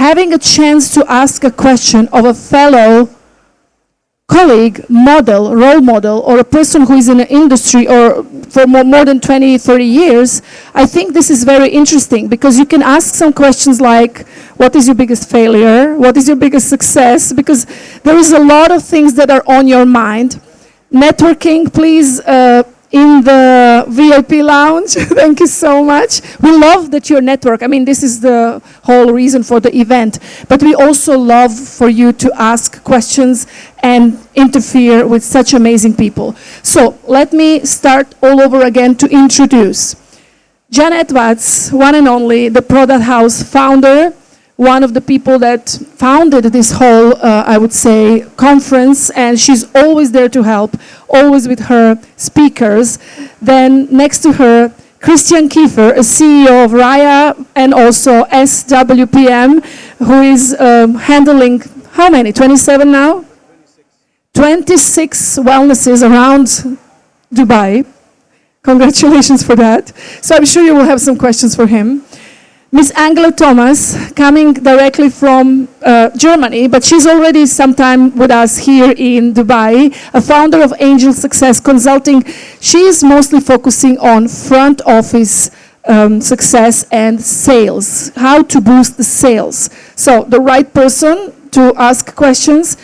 having a chance to ask a question of a fellow colleague, model, role model, or a person who is in an industry or for more than 20, 30 years, I think this is very interesting because you can ask some questions like, what is your biggest failure? What is your biggest success? Because there is a lot of things that are on your mind. Networking, please, in the VIP lounge. Thank you so much. We love that you're network. I mean, this is the whole reason for the event. But we also love for you to ask questions and interfere with such amazing people. So let me start all over again to introduce Janette Watts, one and only, the Product House founder, one of the people that founded this whole, I would say, conference, and she's always there to help, always with her speakers. Then next to her, Christian Kiefer, a CEO of Raya and also SWPM, who is handling, how many, 27 now? 26 wellnesses around Dubai. Congratulations for that. So I'm sure you will have some questions for him. Miss Angela Thomas, coming directly from Germany, but she's already sometime with us here in Dubai, a founder of Angel Success Consulting. She is mostly focusing on front office success and sales, how to boost the sales. So the right person to ask questions.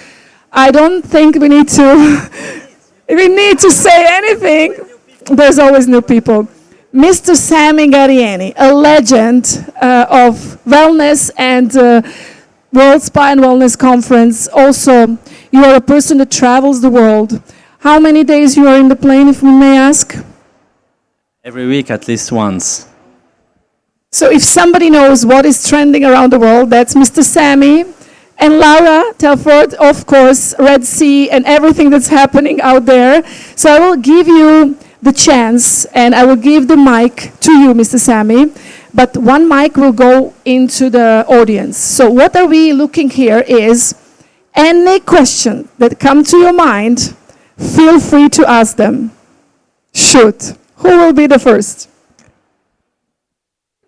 I don't think we need to say anything. There's always new people. Mr. Sammy Gharieni, a legend of wellness and World Spa and Wellness Conference. Also, you are a person that travels the world. How many days you are in the plane, if we may ask? Every week, at least once. So if somebody knows what is trending around the world, that's Mr. Sammy. And Laura Telford, of course, Red Sea and everything that's happening out there. So I will give you the chance, and I will give the mic to you, Mr. Sammy, but one mic will go into the audience. So what are we looking here is any question that come to your mind, feel free to ask them. Shoot. Who will be the first?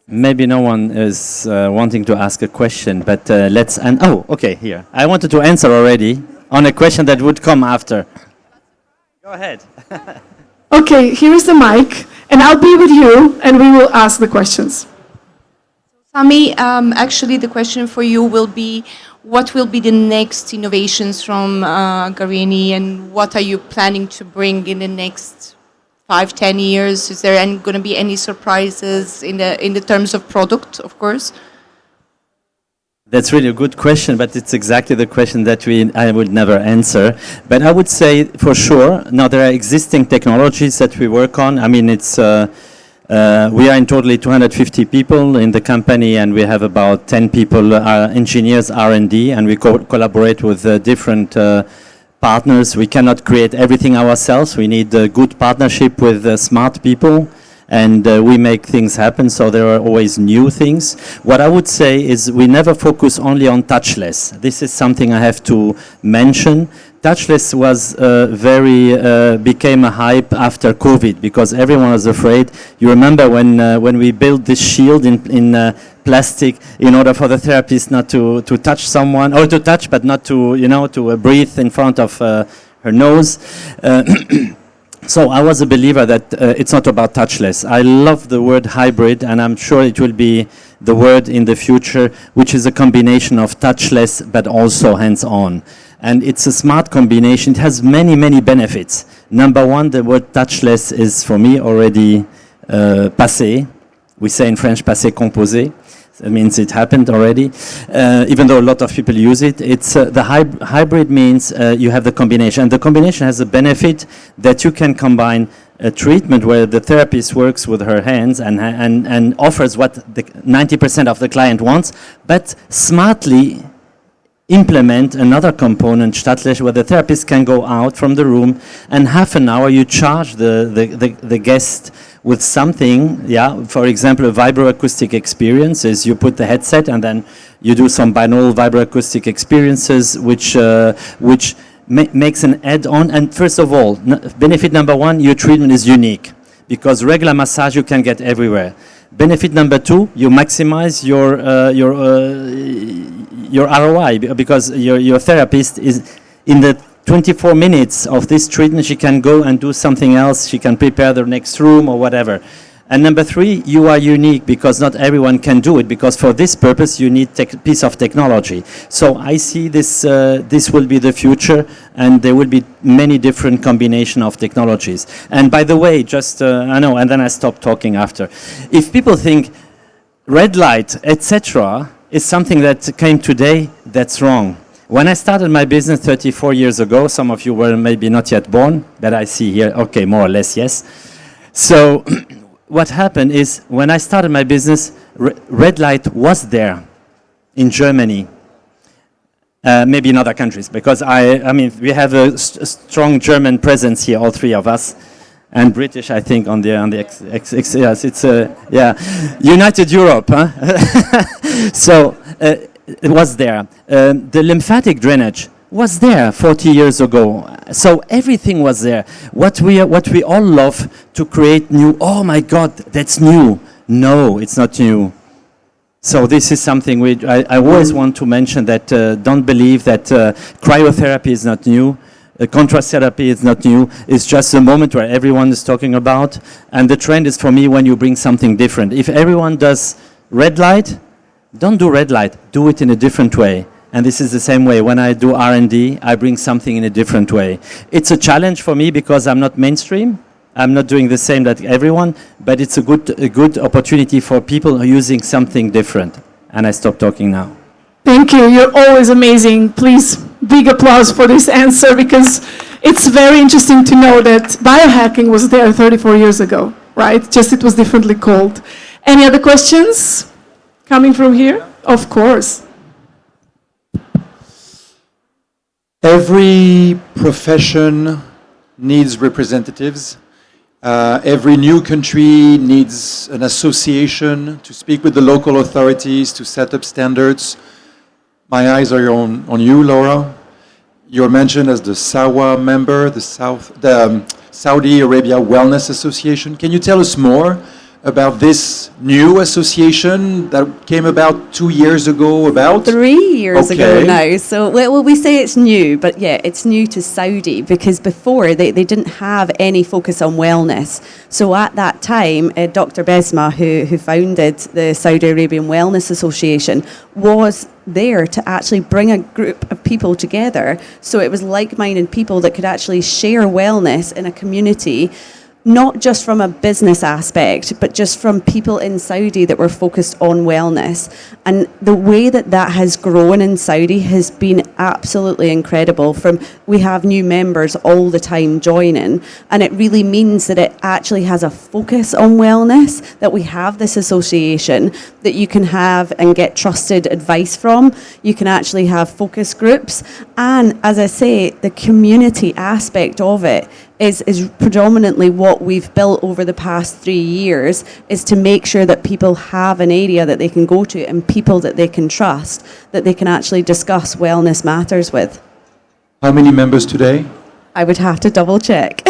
Maybe no one is wanting to ask a question, but oh, okay, here. I wanted to answer already on a question that would come after. Go ahead. Okay, here is the mic, and I'll be with you, and we will ask the questions. Sammy, actually the question for you will be, what will be the next innovations from Gharieni, and what are you planning to bring in the next 5-10 years? Is there going to be any surprises in the terms of product, of course? That's really a good question, but it's exactly the question that I would never answer. But I would say for sure, now there are existing technologies that we work on. I mean, it's we are in totally 250 people in the company, and we have about 10 people, engineers, R&D, and we collaborate with different partners. We cannot create everything ourselves. We need a good partnership with smart people. And we make things happen, so there are always new things. What I would say is we never focus only on touchless. This is something I have to mention. Touchless was became a hype after COVID because everyone was afraid. You remember when we built this shield in plastic in order for the therapist not to touch someone, or to touch but not to, to breathe in front of her nose. So I was a believer that it's not about touchless. I love the word hybrid, and I'm sure it will be the word in the future, which is a combination of touchless but also hands-on. And it's a smart combination. It has many, many benefits. Number one, the word touchless is for me already passé. We say in French, passé composé. That means it happened already, even though a lot of people use it. It's the hybrid means you have the combination, and the combination has a benefit that you can combine a treatment where the therapist works with her hands and offers what the 90% of the client wants, but smartly implement another component, Stadtlich, where the therapist can go out from the room, and half an hour you charge the guest with something, for example, a vibroacoustic experience is you put the headset and then you do some binaural vibroacoustic experiences, which makes an add-on. And first of all, benefit number one, your treatment is unique because regular massage you can get everywhere. Benefit number two, you maximize your ROI, because your therapist is in the 24 minutes of this treatment, she can go and do something else. She can prepare the next room or whatever. And number 3, you are unique because not everyone can do it, because for this purpose you need piece of technology. So I see this this will be the future, and there will be many different combination of technologies. And by the way, just I know, and then I stop talking after. If people think red light, etc., is something that came today, that's wrong. When I started my business 34 years ago, some of you were maybe not yet born, but I see here, okay, more or less, yes. So what happened is, when I started my business, red light was there in Germany, maybe in other countries, because I mean, we have a strong German presence here, all 3 of us, and British, I think, on the yes, it's United Europe, huh? So it was there. The lymphatic drainage was there 40 years ago. So everything was there. What we all love to create new. Oh my God, that's new. No, it's not new. So this is something I always want to mention, that don't believe that cryotherapy is not new. Contrast therapy is not new. It's just a moment where everyone is talking about. And the trend is, for me, when you bring something different. If everyone does red light, don't do red light. Do it in a different way. And this is the same way. When I do R&D, I bring something in a different way. It's a challenge for me because I'm not mainstream. I'm not doing the same like everyone, but it's a good opportunity for people who are using something different. And I stop talking now. Thank you. You're always amazing. Please, big applause for this answer, because it's very interesting to know that biohacking was there 34 years ago, right? Just it was differently called. Any other questions coming from here? Of course. Every profession needs representatives. Every new country needs an association to speak with the local authorities, to set up standards. My eyes are on you, Laura. You're mentioned as the SAWA member, the Saudi Arabia Wellness Association. Can you tell us more about this new association that came about 2 years ago? 3 years ago now. So well, we say it's new, but yeah, it's new to Saudi, because before they didn't have any focus on wellness. So at that time, Dr. Besma, who founded the Saudi Arabian Wellness Association, was there to actually bring a group of people together. So it was like-minded people that could actually share wellness in a community, not just from a business aspect, but just from people in Saudi that were focused on wellness. And the way that has grown in Saudi has been absolutely incredible. We have new members all the time joining, and it really means that it actually has a focus on wellness, that we have this association that you can have and get trusted advice from. You can actually have focus groups. And as I say, the community aspect of it is predominantly what we've built over the past 3 years, is to make sure that people have an area that they can go to and people that they can trust, that they can actually discuss wellness matters with. How many members today? I would have to double check.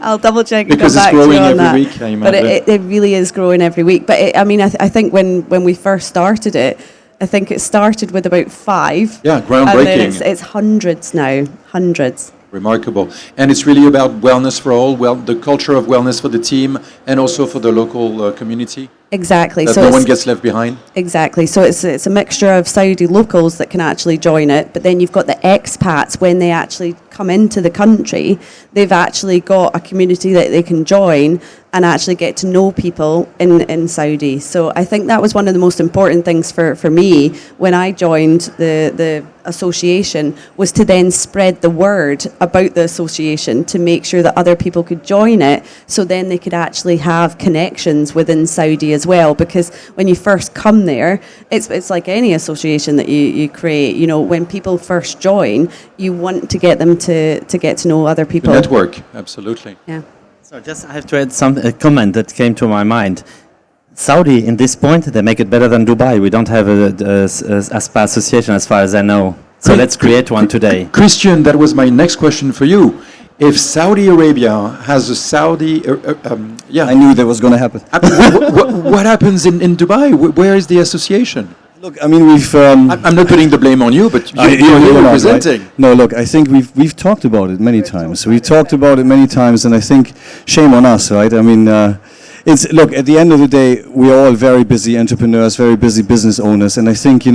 I'll double check and because come back to you on that. it's growing every week, I imagine. But it really is growing every week. But I think when we first started it, I think it started with about 5. Yeah, groundbreaking. And then it's hundreds now, hundreds. Remarkable. And it's really about wellness for all, the culture of wellness for the team and also for the local community. Exactly. That so no one gets left behind. Exactly. So it's a mixture of Saudi locals that can actually join it, but then you've got the expats. When they actually come into the country, they've actually got a community that they can join and actually get to know people in Saudi. So I think that was one of the most important things for me when I joined the association, was to then spread the word about the association to make sure that other people could join it, so then they could actually have connections within Saudi as well. Because when you first come there, it's like any association that you create. You know, when people first join, you want to get them to get to know other people. The network, absolutely. Yeah. So just I have to add a comment that came to my mind. Saudi, in this point, they make it better than Dubai. We don't have a SPA association, as far as I know. So let's create one today. Christian, that was my next question for you. If Saudi Arabia has a Saudi... I knew that was going to happen. What happens in Dubai? Where is the association? Look, I mean, I'm not putting the blame on you, but you're representing. Right? No, look, I think we've talked about it many times. We've talked about it many times, and I think shame on us, right? I mean, look, at the end of the day, we're all very busy entrepreneurs, very busy business owners, and I think,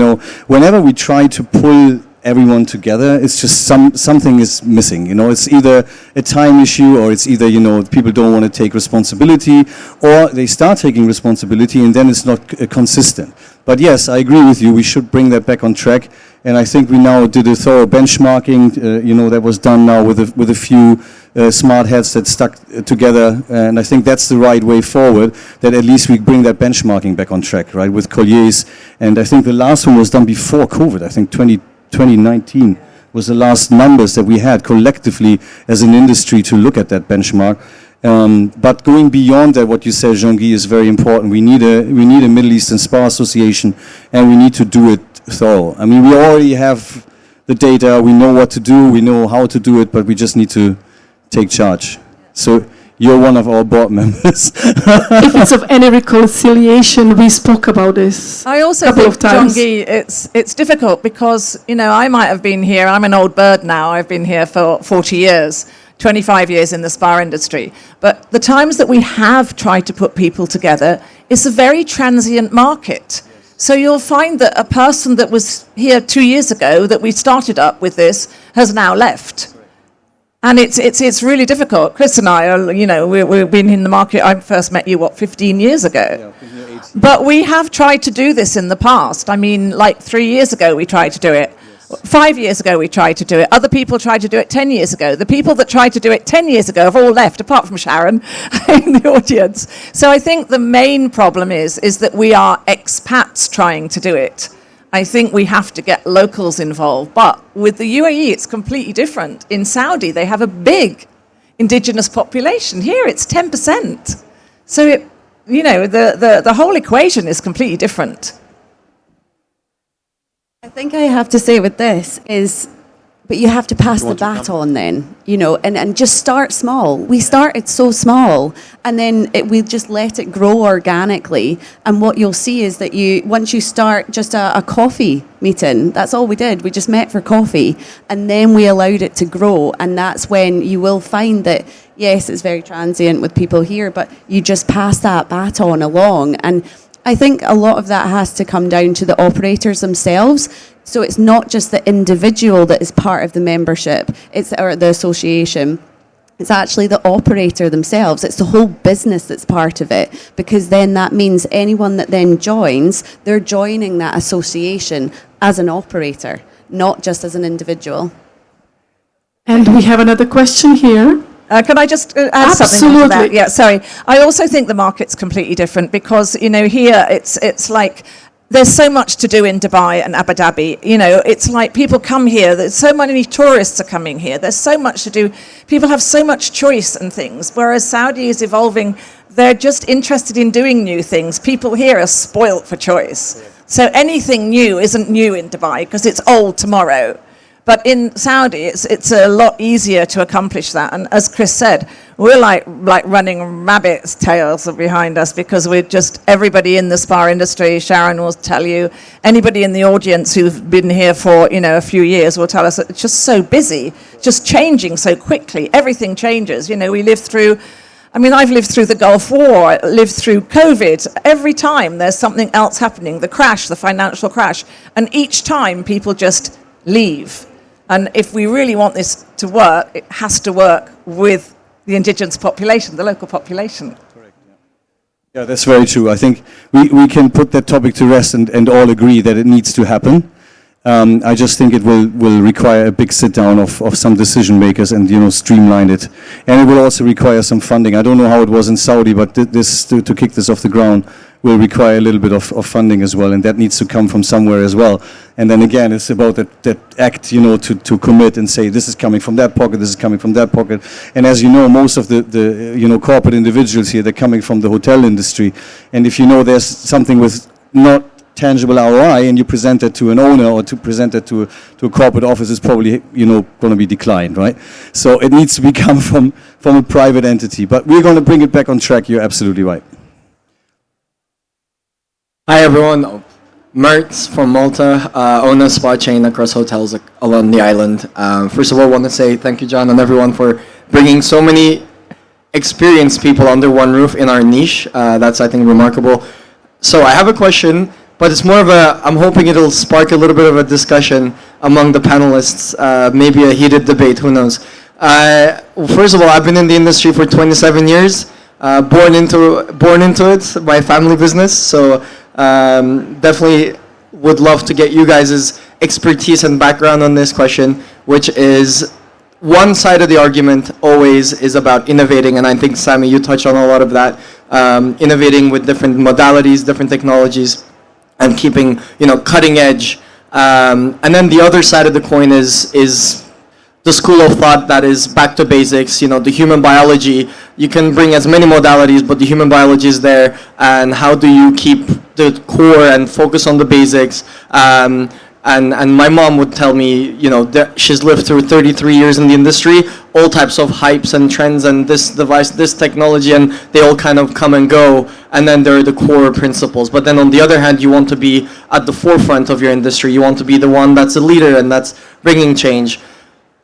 whenever we try to pull everyone together, it's just something is missing. It's either a time issue, or it's either people don't want to take responsibility, or they start taking responsibility and then it's not consistent. But yes, I agree with you. We should bring that back on track, and I think we now did a thorough benchmarking. That was done now with a few smart heads that stuck together, and I think that's the right way forward. That at least we bring that benchmarking back on track, right? With Colliers, and I think the last one was done before COVID. I think 2019 was the last numbers that we had collectively as an industry to look at that benchmark. But going beyond that, what you said, Jean-Guy, is very important. We need a Middle Eastern Spa Association, and we need to do it thorough. I mean, we already have the data, we know what to do, we know how to do it, but we just need to take charge. So you're one of our board members. If it's of any reconciliation, we spoke about this. I also couple think, of times. Jean-Guy, it's difficult because, I might have been here, I'm an old bird now, I've been here for 40 years, 25 years in the spa industry. But the times that we have tried to put people together, it's a very transient market. So you'll find that a person that was here 2 years ago, that we started up with this, has now left. And it's really difficult. Chris and I are, we've been in the market. I first met you, 15 years ago? Yeah, but we have tried to do this in the past. I mean, like 3 years ago, we tried to do it. 5 years ago, we tried to do it. Other people tried to do it 10 years ago. The people that tried to do it 10 years ago have all left, apart from Sharon in the audience. So I think the main problem is that we are expats trying to do it. I think we have to get locals involved. But with the UAE, it's completely different. In Saudi, they have a big indigenous population. Here, it's 10%. So, the whole equation is completely different. I think I have to say with this is, but you have to pass the baton then, and just start small. We started so small, and then we just let it grow organically. And what you'll see is that once you start just a coffee meeting, that's all we did. We just met for coffee, and then we allowed it to grow. And that's when you will find that, yes, it's very transient with people here, but you just pass that baton along. And I think a lot of that has to come down to the operators themselves. So it's not just the individual that is part of the membership, or the association. It's actually the operator themselves. It's the whole business that's part of it, because then that means anyone that then joins, they're joining that association as an operator, not just as an individual. And we have another question here. Can I just add something to that? Yeah, sorry. I also think the market's completely different because, here it's like there's so much to do in Dubai and Abu Dhabi. It's like people come here. There's so many tourists are coming here. There's so much to do. People have so much choice and things, whereas Saudi is evolving. They're just interested in doing new things. People here are spoilt for choice. So anything new isn't new in Dubai because it's old tomorrow. But in Saudi, it's a lot easier to accomplish that. And as Chris said, we're like running rabbit's tails behind us because we're just, everybody in the spa industry, Sharon will tell you, anybody in the audience who's been here for, a few years will tell us that it's just so busy, just changing so quickly. Everything changes. We live through, I've lived through the Gulf War, lived through COVID. Every time there's something else happening, the crash, the financial crash. And each time people just leave. And if we really want this to work, it has to work with the indigenous population, the local population. Correct. Yeah, that's very true. I think we can put that topic to rest and all agree that it needs to happen. I just think it will require a big sit down of some decision makers and streamline it, and it will also require some funding. I don't know how it was in Saudi, but this to kick this off the ground will require a little bit of funding as well, and that needs to come from somewhere as well. And then again, it's about that act, to commit and say this is coming from that pocket, this is coming from that pocket. And as you know, most of the corporate individuals here, they're coming from the hotel industry, and if there's something with not tangible ROI and you present it to an owner or to present it to a corporate office, it's probably going to be declined, right? So it needs to come from a private entity, but we're going to bring it back on track. You're absolutely right. Hi everyone, Mertz from Malta, own a spa chain across hotels along the island. First of all, I want to say thank you, John, and everyone for bringing so many experienced people under one roof in our niche. That's, I think, remarkable. So I have a question, but it's more of I'm hoping it'll spark a little bit of a discussion among the panelists, maybe a heated debate, who knows. First of all, I've been in the industry for 27 years, born into it, my family business, so definitely would love to get you guys' expertise and background on this question, which is one side of the argument always is about innovating, and I think, Sammy, you touched on a lot of that, innovating with different modalities, different technologies, and keeping, cutting edge. And then the other side of the coin is the school of thought that is back to basics, the human biology. You can bring as many modalities, but the human biology is there, and how do you keep the core and focus on the basics? And my mom would tell me, she's lived through 33 years in the industry, all types of hypes and trends and this device, this technology, and they all kind of come and go, and then there are the core principles. But then on the other hand, you want to be at the forefront of your industry. You want to be the one that's a leader and that's bringing change.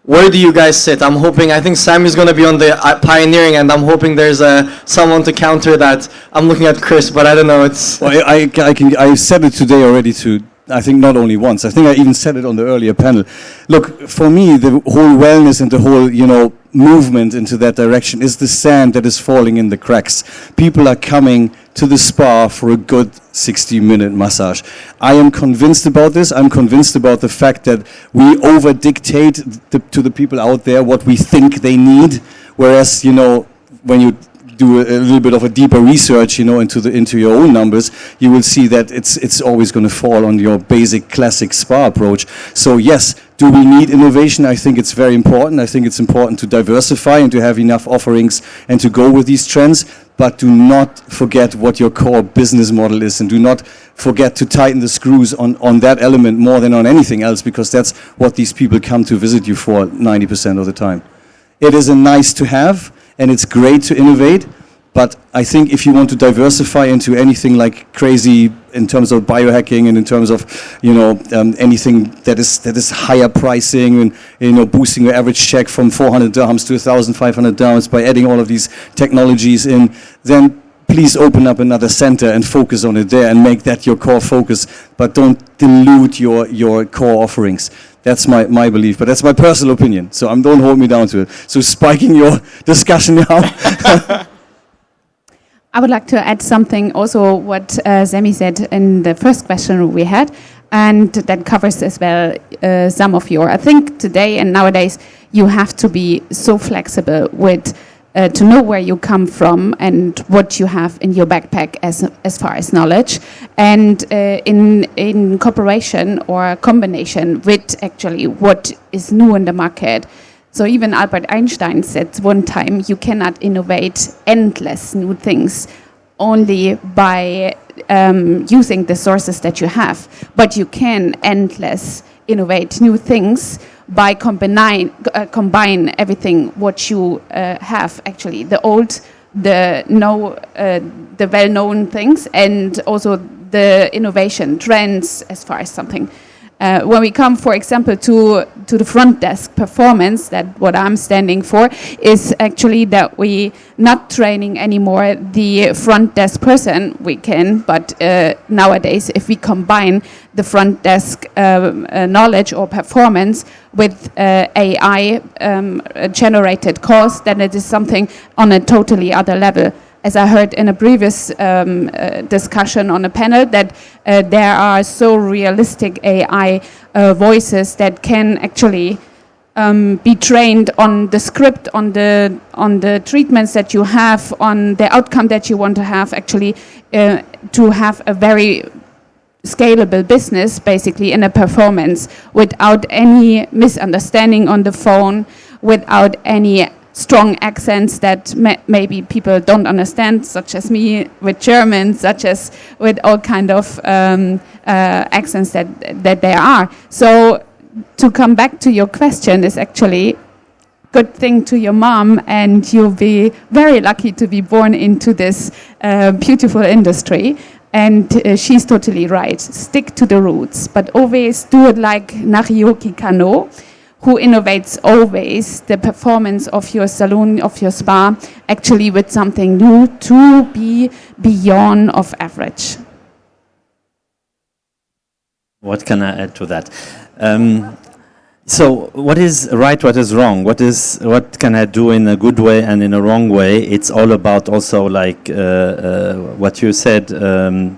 Where do you guys sit? I think Sammy's going to be on the pioneering, and I'm hoping there's someone to counter that. I'm looking at Chris, but I don't know. Well, I said it today already I think not only once. I think I even said it on the earlier panel. Look, for me, the whole wellness and the whole, movement into that direction is the sand that is falling in the cracks. People are coming to the spa for a good 60-minute massage. I am convinced about this. I'm convinced about the fact that we over-dictate to the people out there what we think they need, whereas, when you do a little bit of a deeper research, into your own numbers, you will see that it's always going to fall on your basic classic spa approach. So yes, do we need innovation? I think it's very important. I think it's important to diversify and to have enough offerings and to go with these trends. But do not forget what your core business model is, and do not forget to tighten the screws on that element more than on anything else, because that's what these people come to visit you for 90% of the time. It is a nice to have, and it's great to innovate, but I think if you want to diversify into anything like crazy in terms of biohacking and in terms of anything that is higher pricing and boosting your average check from 400 dirhams to 1,500 dirhams by adding all of these technologies in, then please open up another center and focus on it there and make that your core focus, but don't dilute your core offerings. That's my belief, but that's my personal opinion. So don't hold me down to it. So spiking your discussion now. I would like to add something also what Sammy said in the first question we had, and that covers as well some of your. I think today and nowadays you have to be so flexible with to know where you come from and what you have in your backpack as far as knowledge, and in cooperation or combination with actually what is new in the market. So even Albert Einstein said one time, you cannot innovate endless new things only by using the sources that you have, but you can endless innovate new things by combine everything what you have, actually the old, the well-known things, and also the innovation trends as far as something. When we come, for example, to the front desk performance, that what I'm standing for is actually that we not training anymore the front desk person. We can, but nowadays, if we combine the front desk knowledge or performance with AI generated course, then it is something on a totally other level. As I heard in a previous discussion on a panel, that there are so realistic AI voices that can actually be trained on the script, on the treatments that you have, on the outcome that you want to have, actually to have a very scalable business, basically, in a performance, without any misunderstanding on the phone, without any strong accents that maybe people don't understand, such as me with German, such as with all kind of accents that there are. So to come back to your question is actually good thing to your mom, and you'll be very lucky to be born into this beautiful industry. And she's totally right. Stick to the roots, but always do it like Narioki Kano, who innovates always the performance of your salon, of your spa, actually with something new to be beyond of average. What can I add to that? So what is right, what is wrong? What can I do in a good way and in a wrong way? It's all about also like what you said,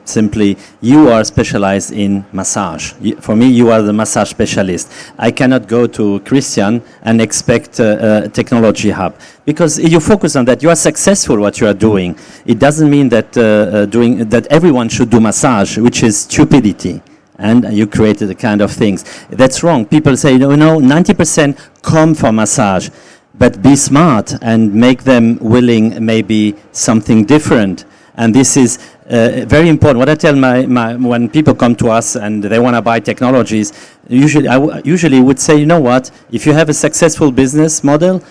simply you are specialized in massage. For me, you are the massage specialist. I cannot go to Christian and expect a technology hub because you focus on that. You are successful what you are doing. It doesn't mean that that everyone should do massage, which is stupidity. And you created the kind of things. That's wrong. People say, 90% come for massage, but be smart and make them willing maybe something different. And this is very important. What I tell when people come to us and they want to buy technologies, I usually would say, you know what, if you have a successful business model,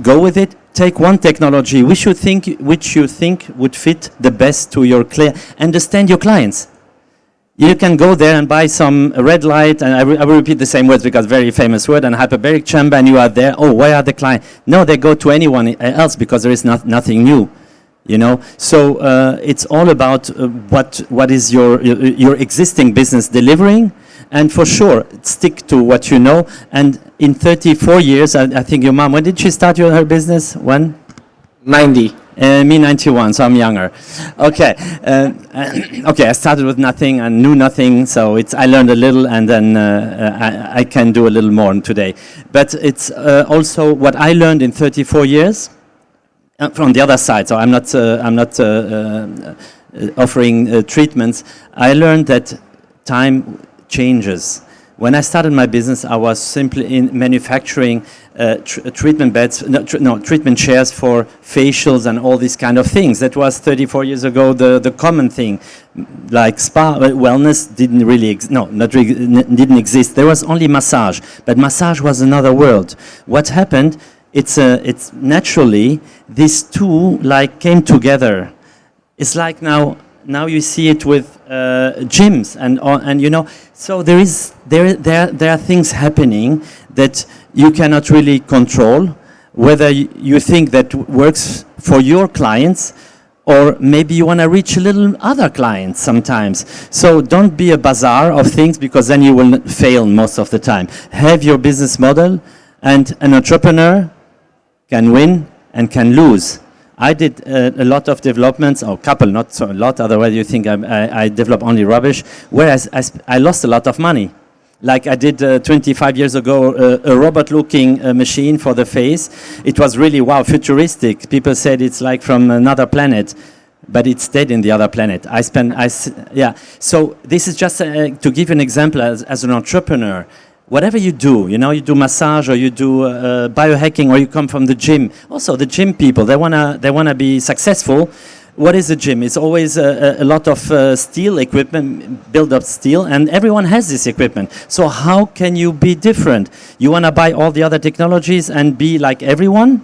go with it. Take one technology which you think would fit the best to your client. Understand your clients. You can go there and buy some red light, and I will repeat the same words because very famous word, and hyperbaric chamber, and you are there. Oh, where are the clients? No, they go to anyone else because there is nothing new, So it's all about what is your existing business delivering, and for sure stick to what you know. And in 34 years, I think your mom. When did she start her business? When? 90. Me 91, so I'm younger. Okay, I started with nothing and knew nothing, so I learned a little, and then I can do a little more today. But it's also what I learned in 34 years from the other side. So I'm not offering treatments. I learned that time changes. When I started my business, I was simply in manufacturing treatment beds, treatment chairs for facials and all these kind of things. That was 34 years ago the common thing. Like spa, wellness didn't really didn't exist. There was only massage, but massage was another world. What happened? It's naturally these two came together. It's like now you see it with gyms and so there are things happening that you cannot really control, whether you think that works for your clients or maybe you want to reach a little other clients sometimes. So don't be a bazaar of things because then you will fail most of the time. Have your business model, and an entrepreneur can win and can lose. I did a lot of developments, or couple, not so a lot, otherwise you think I develop only rubbish, whereas I lost a lot of money. Like I did 25 years ago, a robot-looking machine for the face. It was really, wow, futuristic. People said it's like from another planet, but it stayed in the other planet. So this is just to give you an example as an entrepreneur. Whatever you do, you do massage or you do biohacking or you come from the gym. Also, the gym people, they wanna be successful. What is a gym? It's always a lot of steel equipment, build up steel, and everyone has this equipment. So how can you be different? You wanna buy all the other technologies and be like everyone?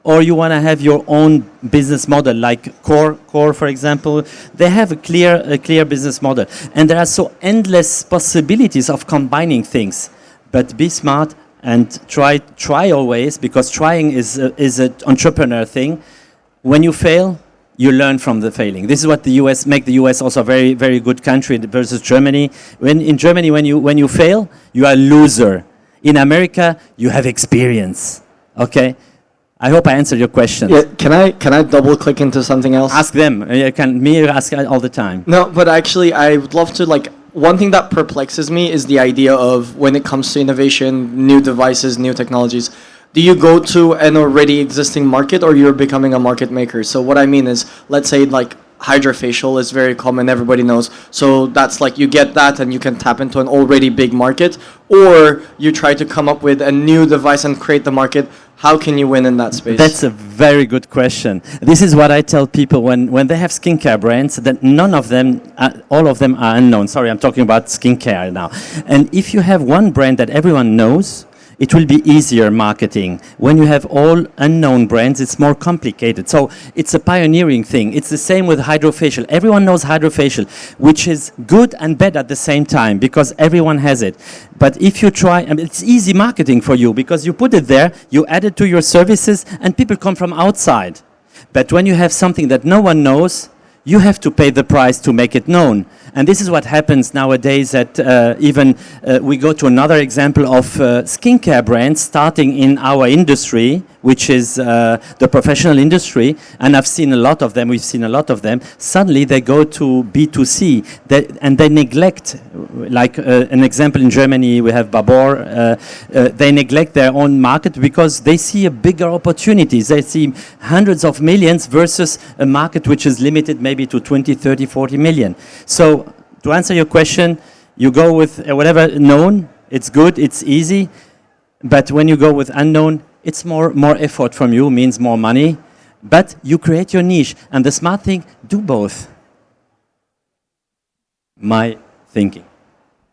Or you wanna have your own business model, like Core, for example. They have a clear business model. And there are so endless possibilities of combining things. But be smart and try always, because trying is an entrepreneur thing. When you fail, you learn from the failing. This is what the US make the US also a very, very good country versus Germany. In Germany, when you fail, you are a loser. In America, you have experience. Okay. I hope I answered your question. Yeah, can I double click into something else? Ask them. Me ask all the time. No, but actually, I would love to one thing that perplexes me is the idea of when it comes to innovation, new devices, new technologies. Do you go to an already existing market or you're becoming a market maker? So what I mean is, let's say hydrofacial is very common, everybody knows. So that's you get that and you can tap into an already big market, or you try to come up with a new device and create the market. How can you win in that space? That's a very good question. This is what I tell people when they have skincare brands, that all of them are unknown. Sorry, I'm talking about skincare now. And if you have one brand that everyone knows, it will be easier marketing. When you have all unknown brands, it's more complicated. So it's a pioneering thing. It's the same with hydrofacial. Everyone knows hydrofacial, which is good and bad at the same time because everyone has it. But if you try, I mean, it's easy marketing for you because you put it there, you add it to your services, and people come from outside. But when you have something that no one knows, you have to pay the price to make it known. And this is what happens nowadays that we go to another example of skincare brands starting in our industry, which is the professional industry. And I've seen a lot of them, we've seen a lot of them. Suddenly they go to B2C and they neglect, like an example in Germany, we have Babor. They neglect their own market because they see a bigger opportunities. They see hundreds of millions versus a market which is limited maybe to 20, 30, 40 million. So to answer your question, you go with whatever known, it's good, it's easy. But when you go with unknown, it's more effort from you, means more money. But you create your niche. And the smart thing, do both. My thinking.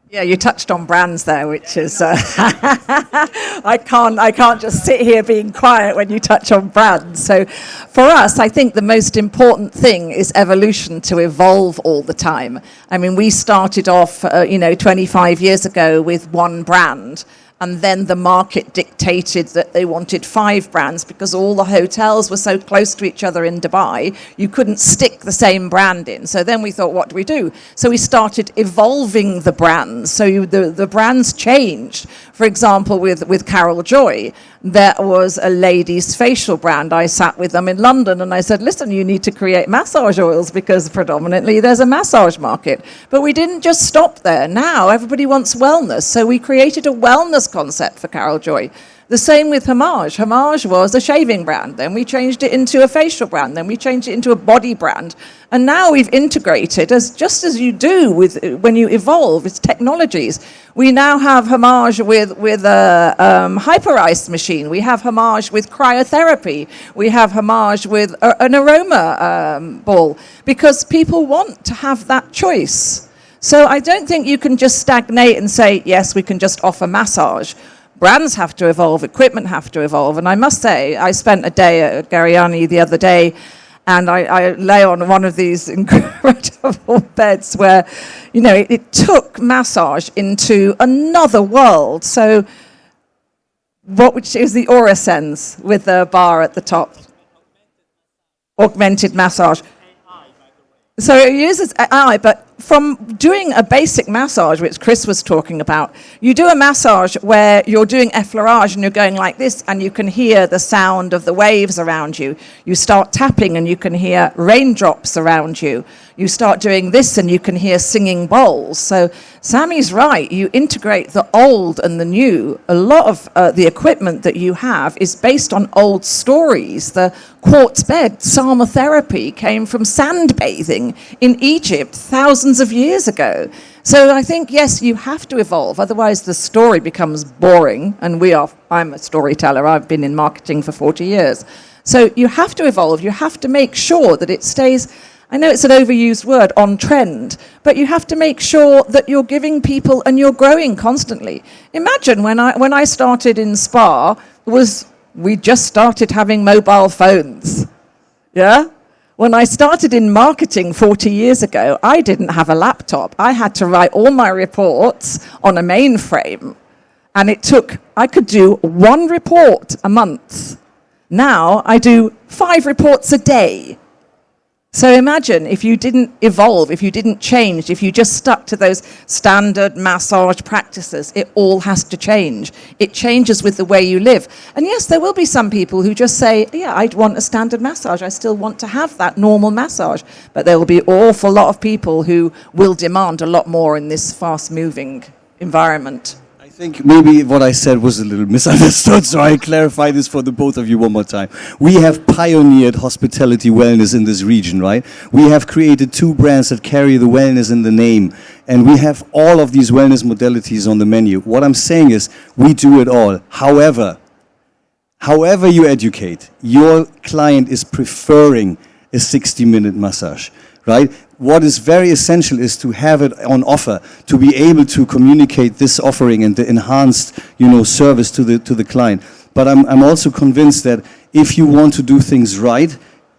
Yeah, you touched on brands there, which is I can't just sit here being quiet when you touch on brands. So for us, I think the most important thing is evolution, to evolve all the time. I mean, we started off 25 years ago with one brand. And then the market dictated that they wanted 5 brands because all the hotels were so close to each other in Dubai, you couldn't stick the same brand in. So then we thought, what do we do? So we started evolving the brands. So the brands changed. For example, with Carol Joy, there was a ladies' facial brand. I sat with them in London and I said, listen, you need to create massage oils because predominantly there's a massage market. But we didn't just stop there. Now everybody wants wellness. So we created a wellness concept for Carol Joy. The same with Homage. Homage was a shaving brand. Then we changed it into a facial brand. Then we changed it into a body brand. And now we've integrated, just as you do when you evolve, it's technologies. We now have Homage with a hyper ice machine. We have Homage with cryotherapy. We have Homage with an aroma ball because people want to have that choice. So I don't think you can just stagnate and say, yes, we can just offer massage. Brands have to evolve, equipment have to evolve. And I must say, I spent a day at Gharieni the other day, and I lay on one of these incredible beds where, it took massage into another world. So which is the Aura Sense with the bar at the top. Augmented massage. So it uses AI, but from doing a basic massage, which Chris was talking about, you do a massage where you're doing effleurage and you're going like this and you can hear the sound of the waves around you. You start tapping and you can hear raindrops around you. You start doing this and you can hear singing bowls. So Sammy's right. You integrate the old and the new. A lot of the equipment that you have is based on old stories. The quartz bed, psalmotherapy, came from sand bathing in Egypt thousands of years ago. So I think, yes, you have to evolve. Otherwise, the story becomes boring. And I'm a storyteller. I've been in marketing for 40 years. So you have to evolve. You have to make sure that it stays, I know it's an overused word, on trend, but you have to make sure that you're giving people and you're growing constantly. Imagine when I started in spa, we just started having mobile phones. Yeah? When I started in marketing 40 years ago, I didn't have a laptop. I had to write all my reports on a mainframe. And I could do 1 report a month. Now I do 5 reports a day. So imagine if you didn't evolve, if you didn't change, if you just stuck to those standard massage practices, it all has to change. It changes with the way you live. And yes, there will be some people who just say, yeah, I want a standard massage. I still want to have that normal massage. But there will be an awful lot of people who will demand a lot more in this fast-moving environment. I think maybe what I said was a little misunderstood, so I clarify this for the both of you one more time. We have pioneered hospitality wellness in this region, right? We have created 2 brands that carry the wellness in the name, and we have all of these wellness modalities on the menu. What I'm saying is, we do it all. However you educate, your client is preferring a 60-minute massage, right? what is very essential is to have it on offer, to be able to communicate this offering and the enhanced, service to the client. But I'm also convinced that if you want to do things right,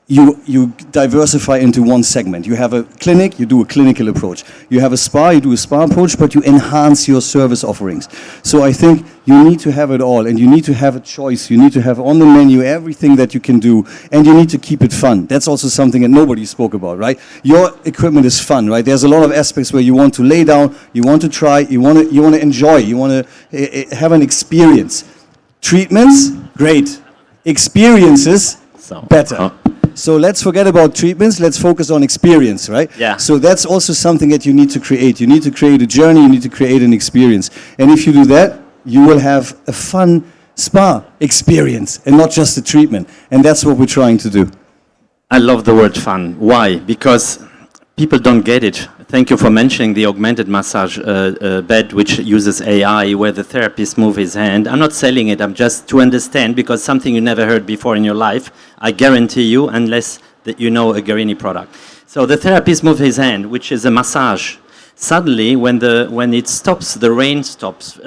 you diversify into one segment. You have a clinic, you do a clinical approach. You have a spa, you do a spa approach, but you enhance your service offerings. So I think you need to have it all, and you need to have a choice. You need to have on the menu everything that you can do, and you need to keep it fun. That's also something that nobody spoke about, right? Your equipment is fun, right? There's a lot of aspects where you want to lay down, you want to try, you want to enjoy, you want to have an experience. Treatments, great. Experiences, better. So let's forget about treatments, let's focus on experience, right? Yeah. So that's also something that you need to create. You need to create a journey, you need to create an experience. And if you do that, you will have a fun spa experience and not just a treatment. And that's what we're trying to do. I love the word fun. Why? Because people don't get it. Thank you for mentioning the augmented massage bed, which uses AI, where the therapist moves his hand. I'm not selling it, I'm just to understand, because something you never heard before in your life, I guarantee you, unless you know a Gharieni product. So the therapist moves his hand, which is a massage. Suddenly, when it stops, the rain stops,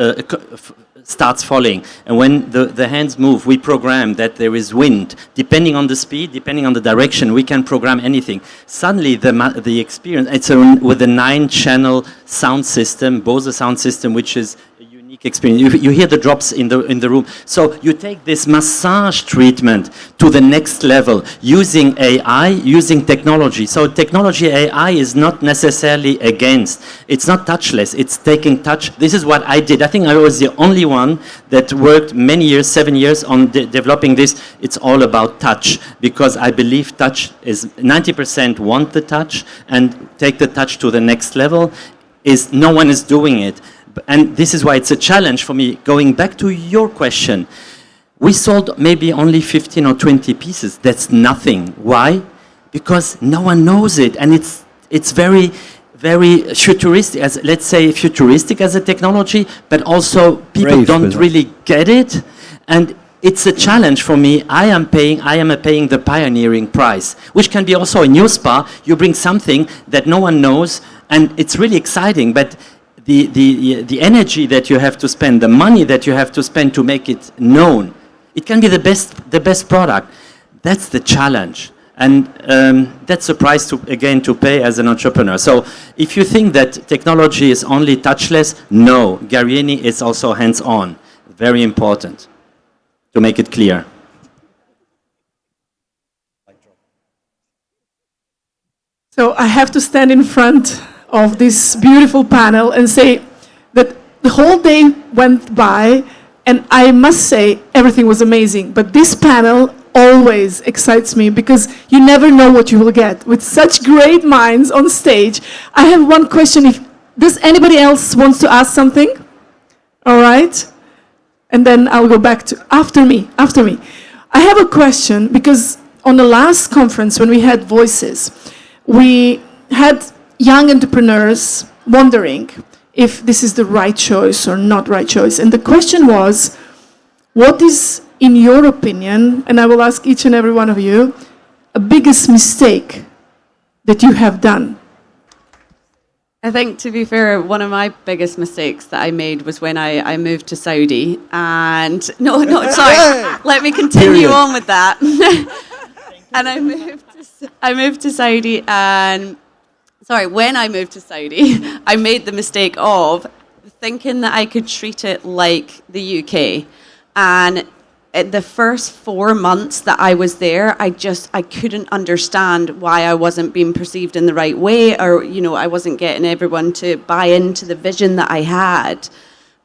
starts falling. And when the hands move, we program that there is wind. Depending on the speed, depending on the direction, we can program anything. Suddenly, the experience, it's with a 9-channel sound system, Bose sound system, which is a unique experience. You hear the drops in the room. So you take this massage treatment to the next level using AI, using technology. So technology AI is not necessarily against. It's not touchless. It's taking touch. This is what I did. I think I was the only one that worked many years, 7 years on developing this. It's all about touch, because I believe touch is 90% want the touch and take the touch to the next level. No one is doing it. And this is why it's a challenge for me. Going back to your question, we sold maybe only 15 or 20 pieces. That's nothing. Why? Because no one knows it, and it's very, very futuristic. Let's say futuristic as a technology, but also people don't really get it, and it's a challenge for me. I am paying the pioneering price, which can be also a new spa. You bring something that no one knows, and it's really exciting, but the energy that you have to spend, the money that you have to spend to make it known, it can be the best product. That's the challenge. And that's a price to pay as an entrepreneur. So if you think that technology is only touchless, no. Gharieni is also hands-on. Very important to make it clear. So I have to stand in front of this beautiful panel and say that the whole day went by, and I must say everything was amazing. But this panel always excites me, because you never know what you will get with such great minds on stage. I have one question. Does anybody else wants to ask something? All right. And then I'll go back to after me. I have a question, because on the last conference when we had Voices, we had young entrepreneurs wondering if this is the right choice or not right choice. And the question was, what is, in your opinion, and I will ask each and every one of you, a biggest mistake that you have done? I think, to be fair, one of my biggest mistakes that I made was when I moved to Saudi. And sorry, let me continue on with that. And I moved to Saudi, and when I moved to Saudi, I made the mistake of thinking that I could treat it like the UK. And the first 4 months that I was there, I couldn't understand why I wasn't being perceived in the right way, or, I wasn't getting everyone to buy into the vision that I had.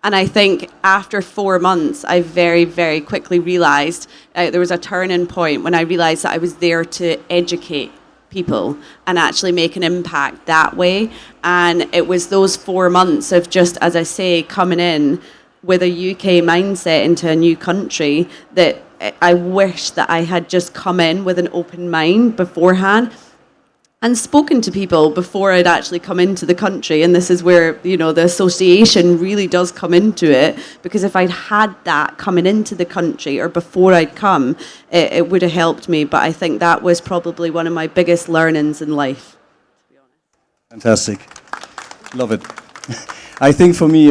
And I think after 4 months, I very, very quickly realized there was a turning point when I realized that I was there to educate people and actually make an impact that way. And it was those 4 months of just, as I say, coming in with a UK mindset into a new country that I wish that I had just come in with an open mind beforehand and spoken to people before I'd actually come into the country. And this is where, the association really does come into it, because if I'd had that coming into the country or before I'd come, it would have helped me. But I think that was probably one of my biggest learnings in life, to be honest. Fantastic. Love it. I think for me,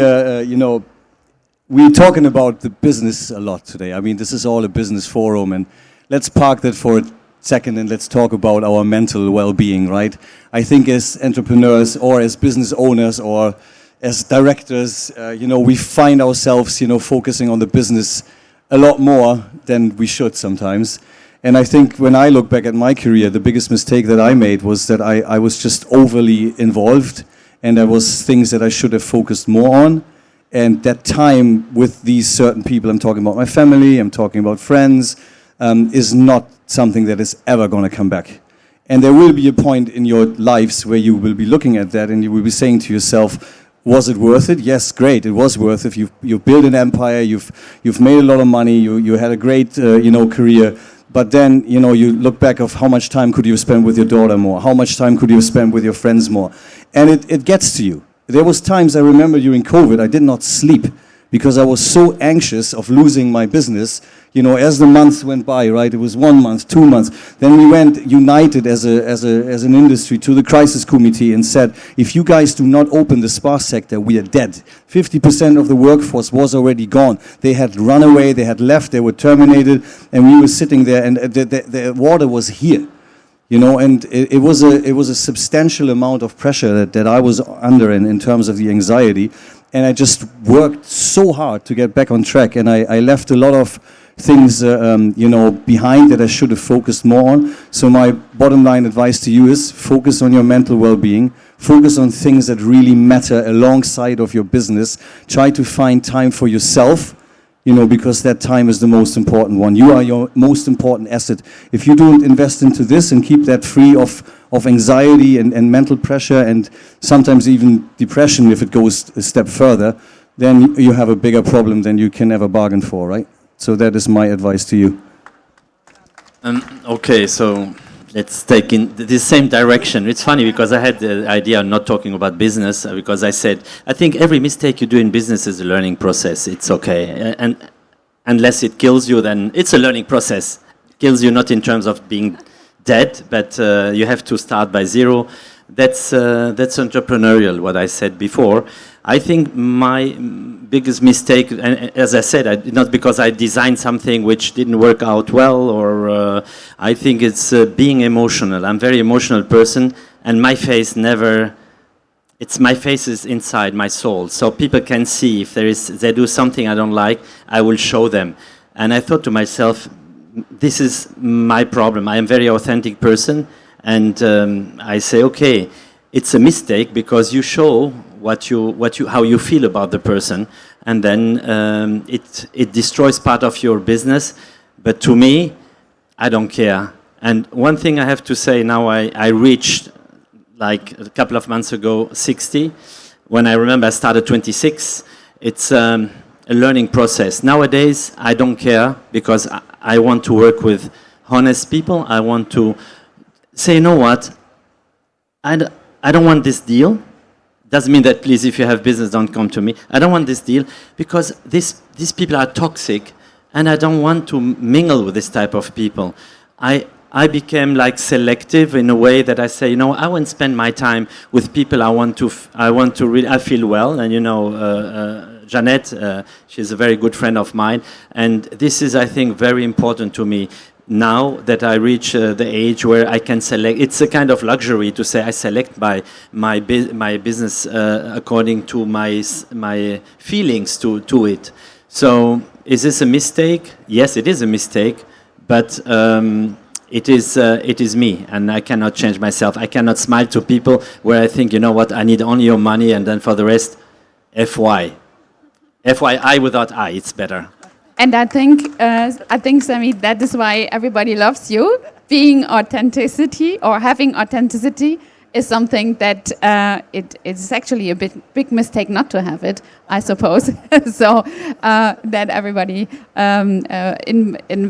we're talking about the business a lot today. I mean, this is all a business forum, and let's park that for a second and let's talk about our mental well-being, right? I think as entrepreneurs or as business owners or as directors, we find ourselves, focusing on the business a lot more than we should sometimes. And I think when I look back at my career, the biggest mistake that I made was that I was just overly involved, and there was things that I should have focused more on. And that time with these certain people, I'm talking about my family, I'm talking about friends, is not something that is ever going to come back. And there will be a point in your lives where you will be looking at that and you will be saying to yourself, was it worth it? Yes, great, it was worth it. You've built an empire, you've made a lot of money, you had a great career. But then, you look back of how much time could you have spent with your daughter more? How much time could you have spent with your friends more? And it gets to you. There was times I remember during COVID, I did not sleep because I was so anxious of losing my business. As the months went by, right? It was 1 month, 2 months. Then we went united as an industry to the crisis committee and said, if you guys do not open the spa sector, we are dead. 50% of the workforce was already gone. They had run away, they had left, they were terminated, and we were sitting there, and the water was here. And it was a substantial amount of pressure that I was under in terms of the anxiety. And I just worked so hard to get back on track, and I left a lot of things, behind that I should have focused more on. So my bottom line advice to you is focus on your mental well-being, focus on things that really matter alongside of your business. Try to find time for yourself, because that time is the most important one. You are your most important asset. If you don't invest into this and keep that free of anxiety and mental pressure and sometimes even depression if it goes a step further, then you have a bigger problem than you can ever bargain for, right? So that is my advice to you. Okay, so let's take in the same direction. It's funny because I had the idea of not talking about business because I said, I think every mistake you do in business is a learning process. It's okay. And unless it kills you, then it's a learning process. It kills you not in terms of being dead, but you have to start by zero. That's entrepreneurial, what I said before. I think my biggest mistake, and as I said, not because I designed something which didn't work out well, or I think it's being emotional. I'm a very emotional person, and my face my face is inside my soul. So people can see if they do something I don't like, I will show them. And I thought to myself, this is my problem. I am a very authentic person, and I say, okay, it's a mistake because you show how you feel about the person, and then it destroys part of your business. But to me, I don't care. And one thing I have to say now, I reached like a couple of months ago 60. When I remember I started 26. It's a learning process. Nowadays, I don't care because I want to work with honest people. I want to say, you know what, I don't want this deal. Doesn't mean that, please, if you have business, don't come to me. I don't want this deal because these people are toxic, and I don't want to mingle with this type of people. I became like selective in a way that I say, I won't spend my time with people I feel well. And Janette, she's a very good friend of mine, and this is, I think, very important to me. Now that I reach the age where I can select, it's a kind of luxury to say I select my business according to my feelings to it. So is this a mistake? Yes, it is a mistake, but it is me, and I cannot change myself. I cannot smile to people where I think, I need only your money, and then for the rest, FYI without I, it's better. And I think, Sammy, that is why everybody loves you. Being authenticity or having authenticity is something that it's actually a big mistake not to have it, I suppose. So that everybody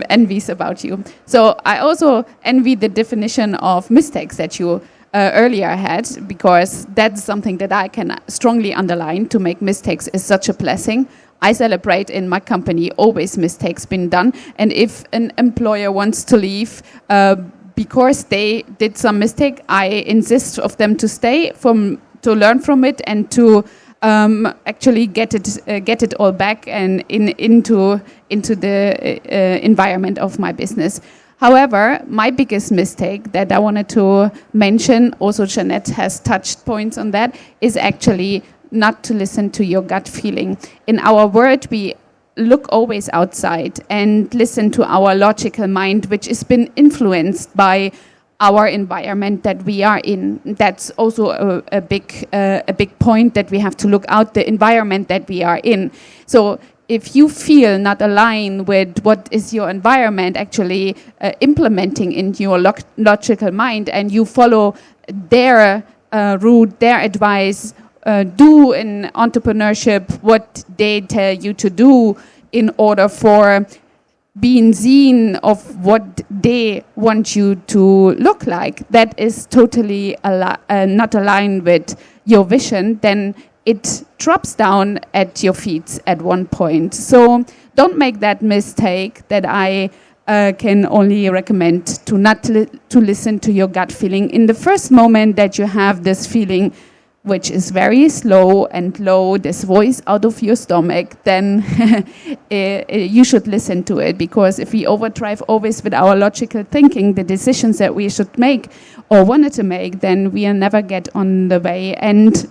envies about you. So I also envy the definition of mistakes that you earlier had, because that's something that I can strongly underline. To make mistakes is such a blessing. I celebrate in my company always mistakes been done, and if an employer wants to leave because they did some mistake, I insist of them to stay to learn from it and to actually get it all back and into the environment of my business. However, my biggest mistake that I wanted to mention, also Janette has touched points on that, is actually not to listen to your gut feeling. In our world, we look always outside and listen to our logical mind, which has been influenced by our environment that we are in. That's also a big point, that we have to look out the environment that we are in. So if you feel not aligned with what is your environment actually implementing in your logical mind, and you follow their route, their advice, do in entrepreneurship what they tell you to do in order for being seen of what they want you to look like, that is totally not aligned with your vision, then it drops down at your feet at one point. So don't make that mistake that I can only recommend to not to listen to your gut feeling. In the first moment that you have this feeling, which is very slow and low, this voice out of your stomach, then you should listen to it. Because if we overdrive always with our logical thinking, the decisions that we should make or wanted to make, then we'll never get on the way. And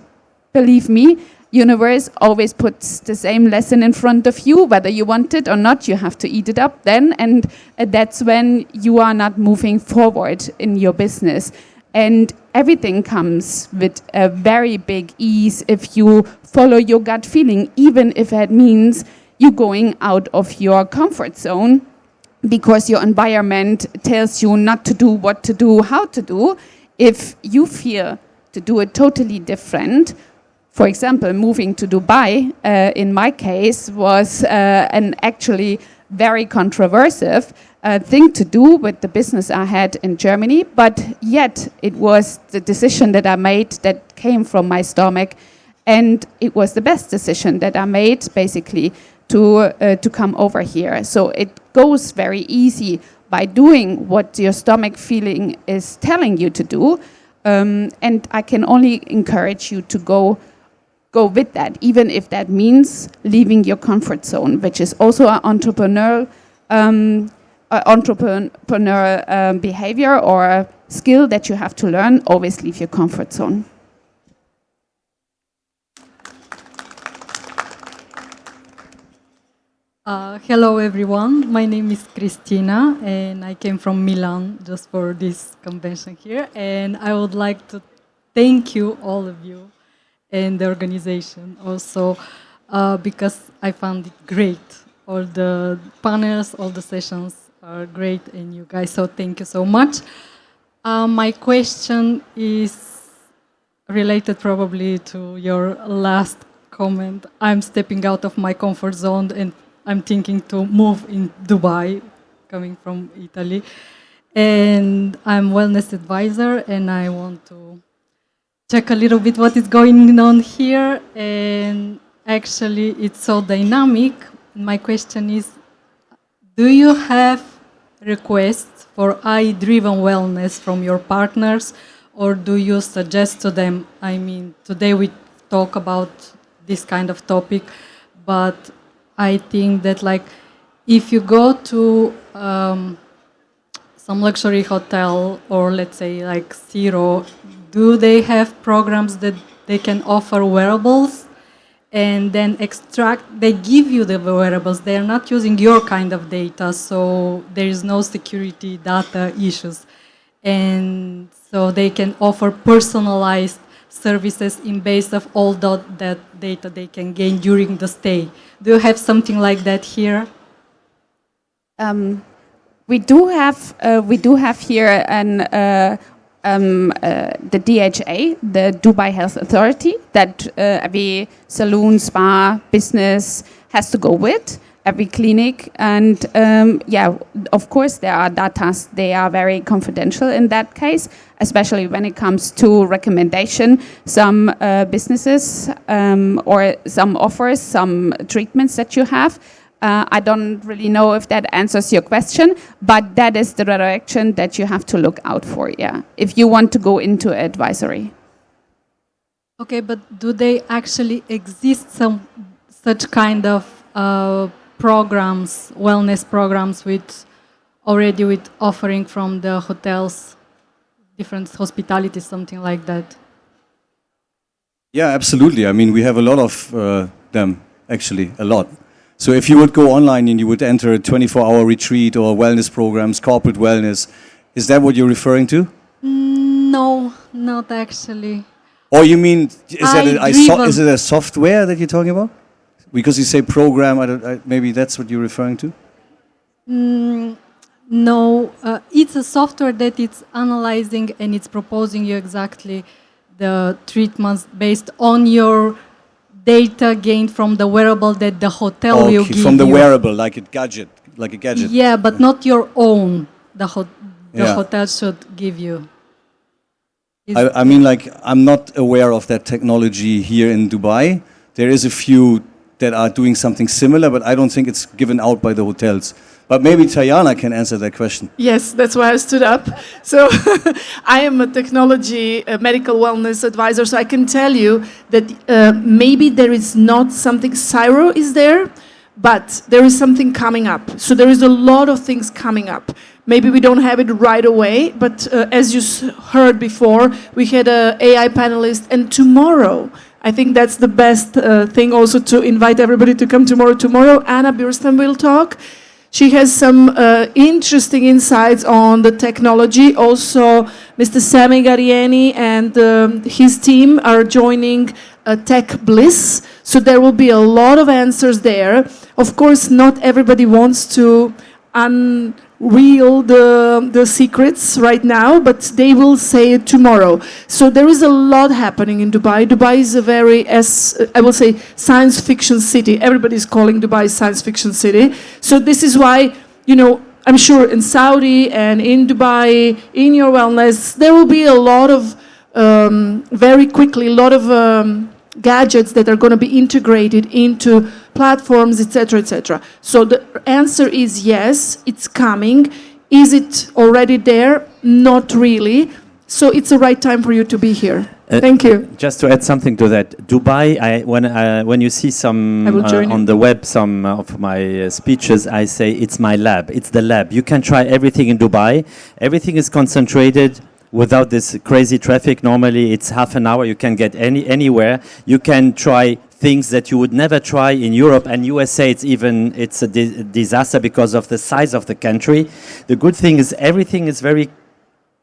believe me, universe always puts the same lesson in front of you, whether you want it or not, you have to eat it up then. And that's when you are not moving forward in your business. And everything comes with a very big ease if you follow your gut feeling, even if it means you going out of your comfort zone because your environment tells you not to do what to do, how to do. If you feel to do it totally different, for example, moving to Dubai, in my case, was an actually very controversial thing to do with the business I had in Germany, but yet it was the decision that I made that came from my stomach, and it was the best decision that I made, basically, to come over here. So it goes very easy by doing what your stomach feeling is telling you to do, and I can only encourage you to go with that, even if that means leaving your comfort zone, which is also an entrepreneurial behavior or a skill that you have to learn. Always leave your comfort zone. Hello everyone, my name is Cristina and I came from Milan just for this convention here, and I would like to thank you, all of you, and the organization also, because I found it great. All the panels, all the sessions are great, and you guys, so thank you so much. My question is related probably to your last comment. I'm stepping out of my comfort zone and I'm thinking to move in Dubai, coming from Italy. And I'm wellness advisor and I want to check a little bit what is going on here. And actually it's so dynamic. My question is, do you have requests for I-driven wellness from your partners, or do you suggest to them, I mean, today we talk about this kind of topic, but I think that like if you go to some luxury hotel or let's say like Zero, do they have programs that they can offer wearables and then they give you the wearables, they are not using your kind of data, so there is no security data issues. And so they can offer personalized services in base of all that data they can gain during the stay. Do you have something like that here? We do have here the DHA, the Dubai Health Authority, that every saloon, spa, business has to go with, every clinic. And of course there are data, they are very confidential in that case, especially when it comes to recommendation. Some businesses or some offers, some treatments that you have I don't really know if that answers your question, but that is the direction that you have to look out for, yeah, if you want to go into advisory. Okay, but do they actually exist some such kind of programs, wellness programs with offering from the hotels, different hospitality, something like that? Yeah, absolutely. I mean, we have a lot of them, actually, a lot. So if you would go online and you would enter a 24-hour retreat or wellness programs, corporate wellness, is that what you're referring to? No, not actually. Or you mean, is it a software that you're talking about? Because you say program, maybe that's what you're referring to? No, it's a software that it's analyzing and it's proposing you exactly the treatments based on your data gained from the wearable that the hotel will give you. From the wearable, like a gadget. Yeah, but not your own. The hotel should give you. I mean, like, I'm not aware of that technology here in Dubai. There is a few that are doing something similar, but I don't think it's given out by the hotels. But maybe Tajana can answer that question. Yes, that's why I stood up. So I am a technology medical wellness advisor, so I can tell you that maybe there is not something, Cyro is there, but there is something coming up. So there is a lot of things coming up. Maybe we don't have it right away, but as you heard before, we had an AI panelist, and tomorrow, I think that's the best thing also to invite everybody to come tomorrow. Tomorrow, Anna Burstam will talk. She has some interesting insights on the technology. Also, Mr. Sammy Gharieni and his team are joining Tech Bliss. So there will be a lot of answers there. Of course, not everybody wants to unveil the secrets right now, but they will say it tomorrow. So there is a lot happening in Dubai. Dubai is a very, I will say, science fiction city. Everybody's calling Dubai science fiction city. So this is why, I'm sure in Saudi and in Dubai, in your wellness, there will be a lot of, very quickly, a lot of gadgets that are going to be integrated into platforms, etc., etc. So the answer is yes, it's coming. Is it already there? Not really. So it's the right time for you to be here. Thank you. Just to add something to that, Dubai, when you see some on the web, some of my speeches, I say it's my lab. It's the lab. You can try everything in Dubai. Everything is concentrated without this crazy traffic. Normally it's half an hour. You can get anywhere. You can try things that you would never try in Europe and USA. It's a disaster because of the size of the country. The good thing is everything is very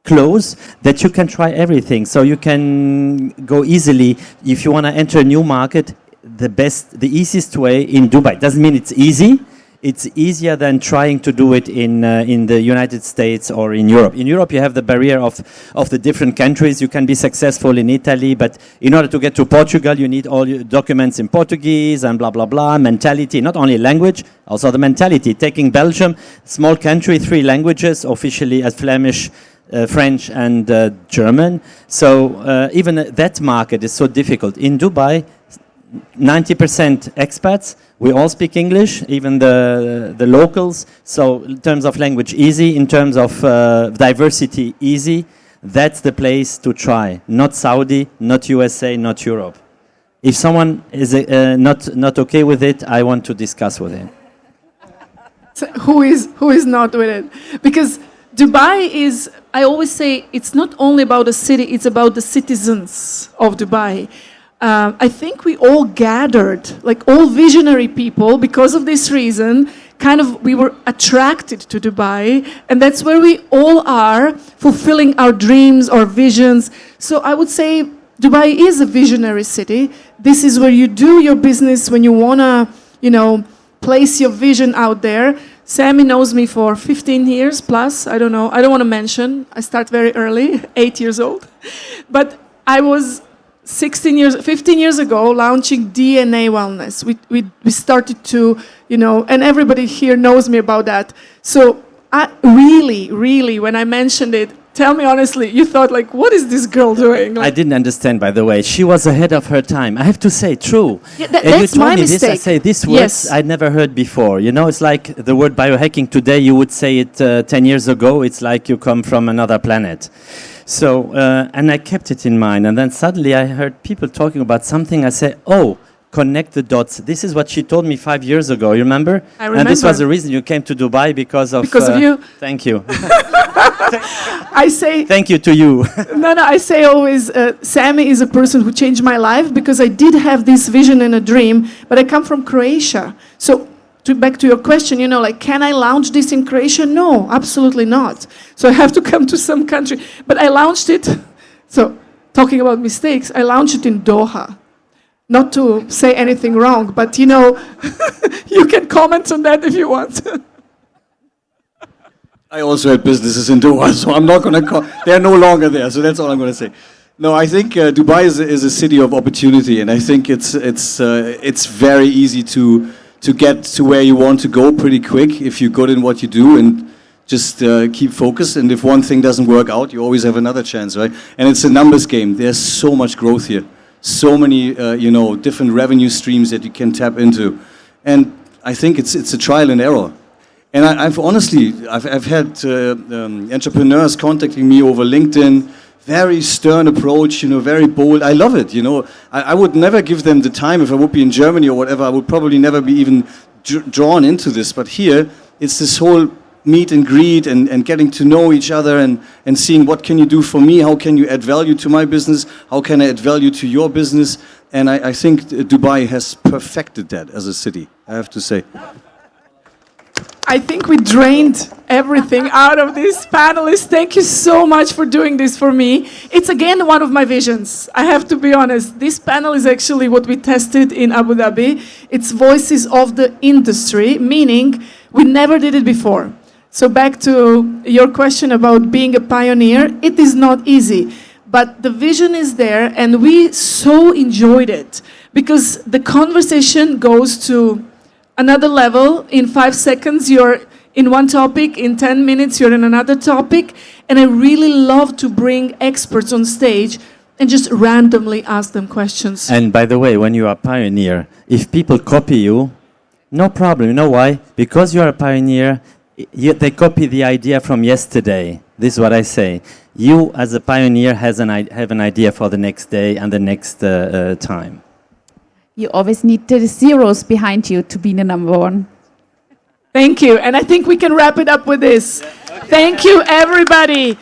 close, that you can try everything. So you can go easily. If you want to enter a new market, the easiest way in Dubai. Doesn't mean it's easy. It's easier than trying to do it in the United States or in Europe. In Europe, you have the barrier of the different countries. You can be successful in Italy, but in order to get to Portugal, you need all your documents in Portuguese and blah, blah, blah. Mentality, not only language, also the mentality. Taking Belgium, small country, 3 languages, officially as Flemish, French and German. So even that market is so difficult. In Dubai, 90% expats, we all speak English, even the locals. So in terms of language, easy. In terms of diversity, easy. That's the place to try. Not Saudi, not USA, not Europe. If someone is not okay with it, I want to discuss with him. So who is not with it? Because Dubai is, I always say, it's not only about the city, it's about the citizens of Dubai. I think we all gathered, like all visionary people, because of this reason, we were attracted to Dubai, and that's where we all are, fulfilling our dreams, our visions. So I would say Dubai is a visionary city. This is where you do your business when you want to, place your vision out there. Sammy knows me for 15 years plus. I don't know. I don't want to mention. I start very early, 8 years old. But I was 15 years ago, launching DNA Wellness. We started to, and everybody here knows me about that. So I really, when I mentioned it, tell me honestly, you thought like, what is this girl doing? I didn't understand, by the way. She was ahead of her time. I have to say, true. Yeah, And that's you told my me mistake. this, I say this word Yes. I'd never heard before. You know, it's like the word biohacking today, you would say it 10 years ago, it's like you come from another planet. So, and I kept it in mind. And then suddenly I heard people talking about something. I said, oh, connect the dots. This is what she told me 5 years ago. You remember? I remember. And this was the reason you came to Dubai because of you. Thank you. I say, Thank you to you. no, I say always, Sammy is a person who changed my life because I did have this vision and a dream, but I come from Croatia. So back to your question, you know, like, can I launch this in Croatia? No, absolutely not. So I have to come to some country. But I launched it, so talking about mistakes, I launched it in Doha. Not to say anything wrong, but you know, you can comment on that if you want. I also had businesses in Doha, so I'm not going to. They're no longer there, so that's all I'm going to say. No, I think Dubai is a city of opportunity, and I think it's very easy to get to where you want to go pretty quick if you're good in what you do and just keep focused. And if one thing doesn't work out, you always have another chance, right? And it's a numbers game. There's so much growth here, so many different revenue streams that you can tap into, and I think it's a trial and error. And I've honestly had entrepreneurs contacting me over LinkedIn, very stern approach, very bold. I love it, I would never give them the time if I would be in Germany or whatever. I would probably never be even drawn into this. But here, it's this whole meet and greet and getting to know each other and seeing what can you do for me, how can you add value to my business, how can I add value to your business. And I think Dubai has perfected that as a city, I have to say. I think we drained everything out of these panelists. Thank you so much for doing this for me. It's again one of my visions. I have to be honest. This panel is actually what we tested in Abu Dhabi. It's voices of the industry, meaning we never did it before. So back to your question about being a pioneer, it is not easy. But the vision is there, and we so enjoyed it because the conversation goes to another level. In 5 seconds, you're in one topic. In 10 minutes, you're in another topic. And I really love to bring experts on stage and just randomly ask them questions. And by the way, when you are a pioneer, if people copy you, no problem. You know why? Because you are a pioneer, they copy the idea from yesterday. This is what I say. You, as a pioneer, have an idea for the next day and the next time. You always need the zeros behind you to be the number one. Thank you. And I think we can wrap it up with this. Thank you, everybody.